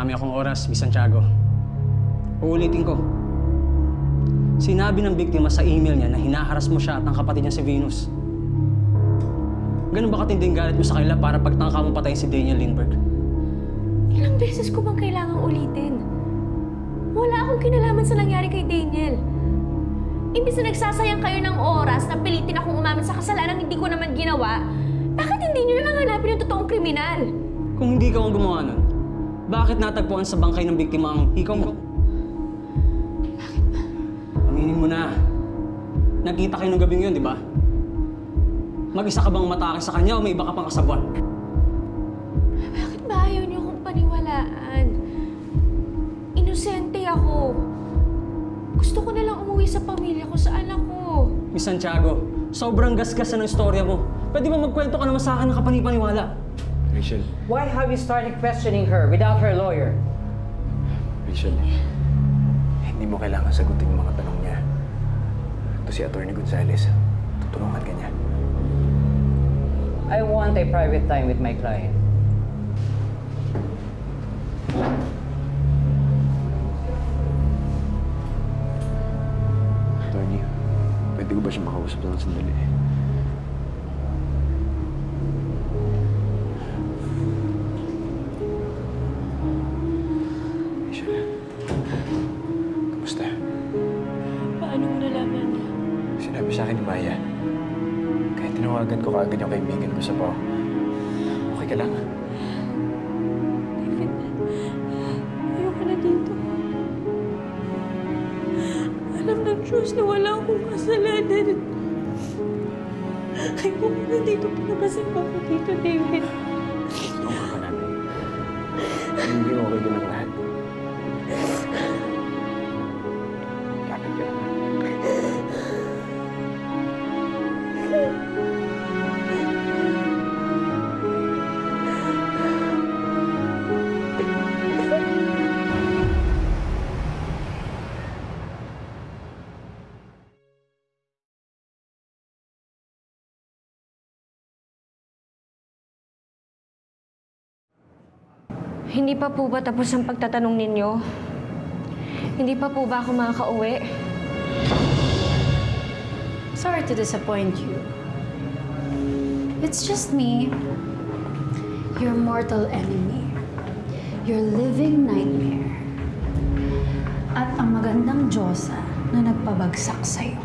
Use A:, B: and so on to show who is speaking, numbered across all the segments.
A: Marami akong oras, Miss Santiago. Uulitin ko. Sinabi ng biktima sa email niya na hinaharas mo siya at ang kapatid niya si Venus. Ganun ba katinding galit mo sa kanila para pagtangka mo patayin si Daniel Lindbergh?
B: Ilang beses ko bang kailangang ulitin? Wala akong kinalaman sa nangyari kay Daniel. Imbis na nagsasayang kayo ng oras na pilitin akong umamin sa kasalanan hindi ko naman ginawa, bakit hindi niyo na lang hanapin yung totoong kriminal?
A: Kung hindi ka ang gumawa nun, bakit natagpuan sa bangkay ng biktima ang hikaw mo?
B: Bakit ba?
A: Aminin mo na. Nagkita kayo ng gabing yun, di ba? Mag-isa ka bang matake sa kanya o may iba ka pang kasabwat?
B: Bakit ba ayaw niyo akong paniwalaan? Inosente ako. Gusto ko na lang umuwi sa pamilya ko, sa anak ko.
A: Miss Santiago, sobrang gasgas na ng istorya mo. Pwede ba magkwento ka naman sa akin ng kapanipaniwala?
C: Rachel.
D: Why have you started questioning her without her lawyer?
C: Rachel, hindi mo kailangan sagutin yung mga tanong niya. Ito si Atty. Gonzales. Tutulungan ka niya.
D: I want a private time with my client.
C: Attorney, pwede ko ba siya makausap ng sandali? Rachel, kamusta?
B: Paano mo nalaman?
C: Sinabi sa akin ni Maya. Kahit tinawagan ko kaagad yung kaibigan ko sa PAO. Okay ka lang?
B: David, ayoko na dito. Alam ng Diyos na wala akong kasalanan. Ayoko na dito. Pinabasin pa ako dito, David.
C: Tulungan ka namin. Hindi okay ka lang lahat. Kapit ka naman.
B: Hindi pa po ba tapos ang pagtatanong ninyo? Hindi pa po ba ako makakauwi?
E: Sorry to disappoint you. It's just me, your mortal enemy, your living nightmare, at ang magandang Diyosa na nagpabagsak sa'yo.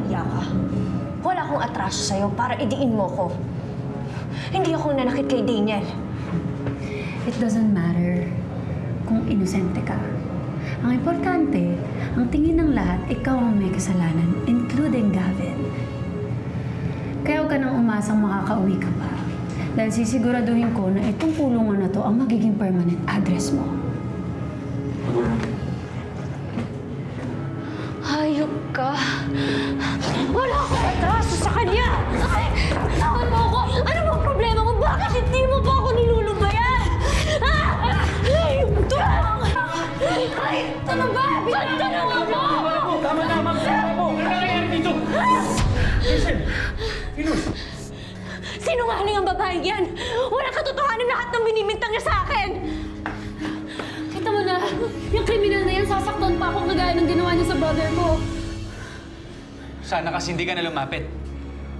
B: Iya ka. Wala akong atraso sa'yo para idiin mo ko. Hindi ako nanakit kay Daniel.
E: It doesn't matter kung inosente ka. Ang importante, ang tingin ng lahat, ikaw ang may kasalanan, including Gavin. Kaya huwag ka nang umasang makakauwi ka pa. Dahil sisiguraduhin ko na itong kulungan na to ang magiging permanent address mo.
B: Hayop ka. Wala akong atraso sa kanya! Ay! Tawan mo ako! Ano bang problema mo? Bakit hindi mo pa ako nilulubayan? Hayop ka! Ay! Ito na ba? Tanong mo!
A: Tama na, ma'am! Tama mo! Ano nangyayari dito? Rachel! Venus!
B: Sinungaling ang babaeng yan! Walang katotohanan lahat ng binibintang niya sa akin!
E: Kita mo na, yung kriminal na yan, sasaktan pa ako kagaya ng ginawa niya sa brother mo.
F: Sana kasi hindi ka na lumapit.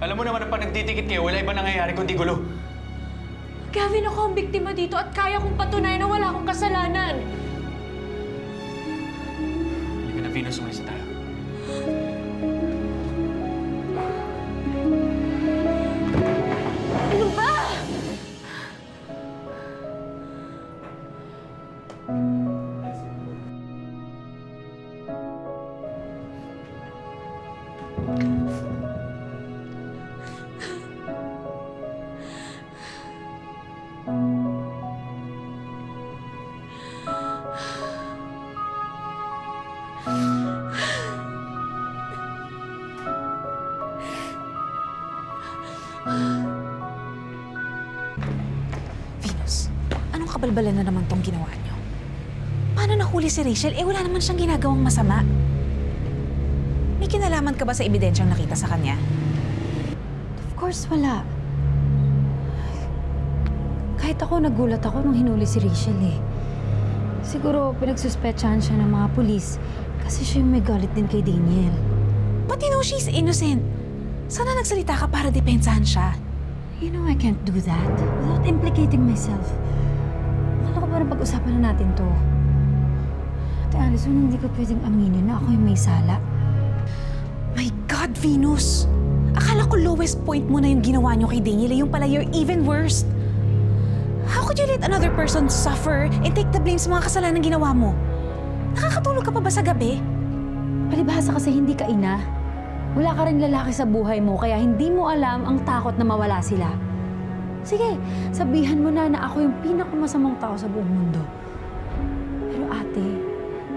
F: Alam mo naman na pag nagtitikit kayo, wala iba nangyayari kundi gulo.
B: Gavin, ako ang biktima dito at kaya kong patunayan na wala akong kasalanan.
F: Hindi ka na, Venus, umalis na tayo.
B: Ano ba?
G: Venus, anong kabalbalan na naman tong ginawa niyo? Paano nahuli si Rachel? Eh, wala naman siyang ginagawang masama. May kinalaman ka ba sa ebidensyang nakita sa kanya?
E: Of course, wala. Kahit ako, nagulat ako nung hinuli si Rachel eh. Siguro pinagsuspetsahan siya ng mga pulis kasi siya yung may galit din kay Daniel.
G: But you know she's innocent. Sana nagsalita ka para depensahan siya.
E: You know I can't do that without implicating myself. Akala ko parang pag-usapan na natin to. Ate Allison, hindi ko pwedeng aminin na ako yung may sala.
G: My God, Venus! Akala ko lowest point mo na yung ginawa niyo kay Daniel, yung pala you're even worse. How could you let another person suffer and take the blame sa mga kasalanan ginawa mo? Nakakatulog ka pa ba sa gabi?
E: Palibhasa kasi hindi ka ina. Wala ka rin lalaki sa buhay mo, kaya hindi mo alam ang takot na mawala sila. Sige, sabihan mo na ako yung pinakamasamang tao sa buong mundo. Pero ate,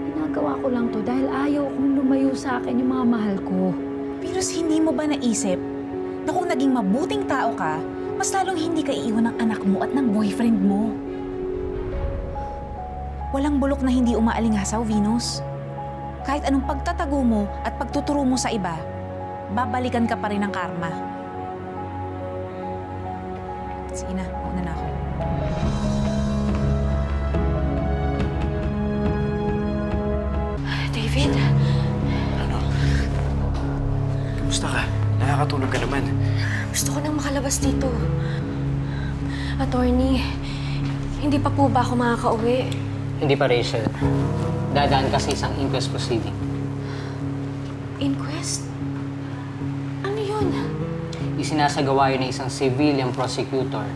E: ginagawa ko lang to dahil ayaw kong lumayo sa akin yung mga mahal ko.
G: Virus, hindi mo ba naisip na kung naging mabuting tao ka, mas lalong hindi ka iiwan ng anak mo at ng boyfriend mo? Walang bulok na hindi umaalingasaw, Venus. Kahit anong pagtatago mo at pagtuturo mo sa iba, babalikan ka pa rin ng karma. Sige na, mauna na ako.
B: David?
C: Ano? Kamusta ka? Nakakatulog ka naman.
B: Gusto ko nang makalabas dito. Attorney, hindi pa po ba ako makakauwi?
A: Hindi pa, Rachel. Dadaan ka sa isang inquest proceeding.
B: Inquest? Ano yun?
A: Isinasagawa yun ng isang civilian prosecutor.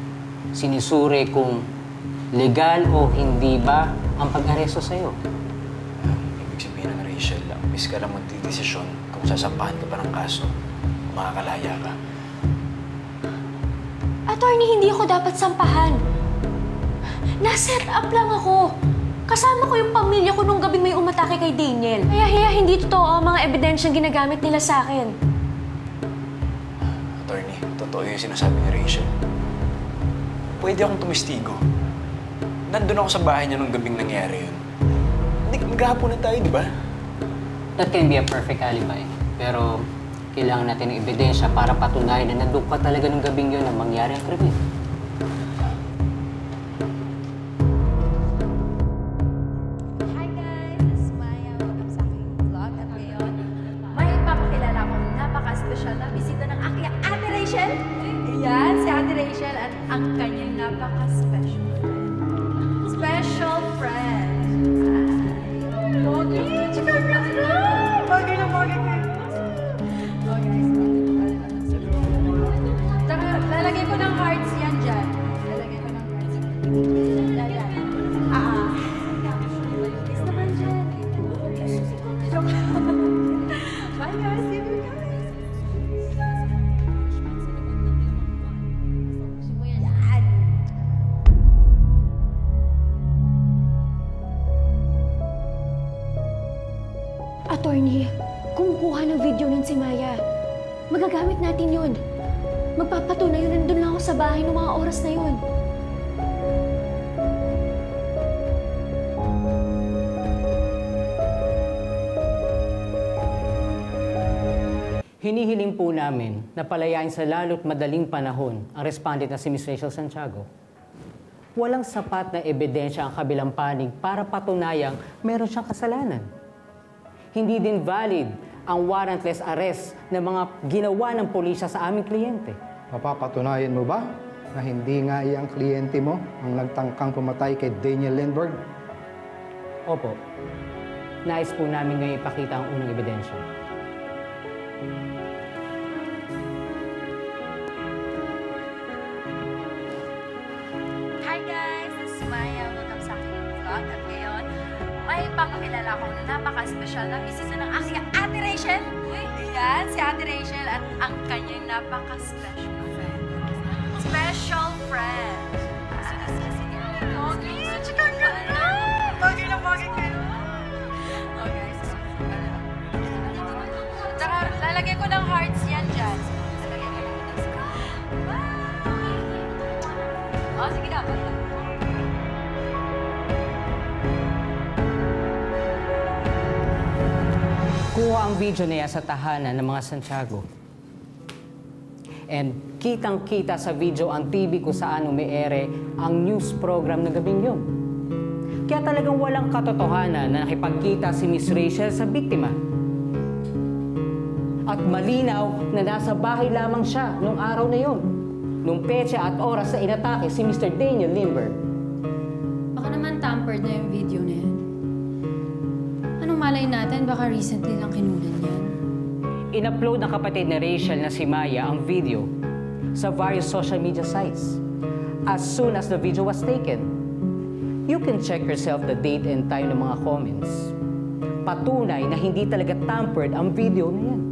A: Sinisuri kung legal o hindi ba ang pag-aresto sa'yo.
C: Ibig sabihin ng Rachel, ang piskal ang magdidesisyon kung sasampahan ka pa ng kaso o makakalaya ka.
B: Attorney, hindi ako dapat sampahan. Na-set up lang ako. Kasama ko yung pamilya ko nung gabing may umatake kay Daniel. Kaya hindi totoo ang mga ebidensyang ginagamit nila sa akin.
C: Attorney, totoo yung sinasabi ni Rachel. Pwede akong tumistigo. Nandun ako sa bahay niya nung gabing nangyari yun. Maghahapon na tayo, di ba?
A: That can be a perfect alibi. Pero kailangan natin ng ebidensya para patunayan na nandun ka talaga nung gabing yun na mangyari ang krimen.
E: Yan, si Ate Rachel at ang kanyang napaka-special friend. Special friend. Pogi! Congrats na! Pogi na pogi kayo. Oh guys, lalagay ko ng hearts yan dyan. Lalagay ko ng hearts. Yan. Kiss naman dyan. Bye guys, see you guys.
B: Attorney, kumukuha ng video nun si Maya. Magagamit natin yun. Magpapatunay yun, nandun lang ako sa bahay ng mga oras na yun.
A: Hinihiling po namin na palayain sa lalo't madaling panahon ang respondent na si Miss Rachel Santiago. Walang sapat na ebidensya ang kabilang panig para patunayang meron siyang kasalanan. Hindi din valid ang warrantless arrest ng mga ginawa ng pulisya sa aming kliyente.
H: Mapapatunayan mo ba na hindi nga iyang kliyente mo ang nagtangkang pumatay kay Daniel Lindbergh?
A: Opo. Nais po namin ngayon ipakita ang unang ebidensya.
E: Hi guys! This is Maya. Welcome sa aking vlog. At ngayon, may ipapakilala ko na napaka-special na bisita ng aking Ate Rachel. Yan, si Ate Rachel at ang kanyang napaka-special friend. Special friend. Pogi! Chika ka na! Pogi na pogi kayo. Oh guys. Tsaka, lalagay ko ng hearts yan dyan. Lalagay ko ng hearts. Bye! Oh, sige na.
A: Kuha ang video na yan sa tahanan ng mga Santiago.
D: And kitang-kita sa video ang TV kung saan umiere ang news program ng gabing yun. Kaya talagang walang katotohanan na nakipagkita si Miss Rachel sa biktima. At malinaw na nasa bahay lamang siya nung araw na yun, nung petsa at oras na inatake si Mr. Daniel Lindbergh.
E: Baka naman tampered na yung video na yan. Anong malay natin? Baka recently lang kinunan yan.
D: In-upload ng kapatid na Rachel na si Maya ang video sa various social media sites. As soon as the video was taken, you can check yourself the date and time ng mga comments. Patunay na hindi talaga tampered ang video na yan.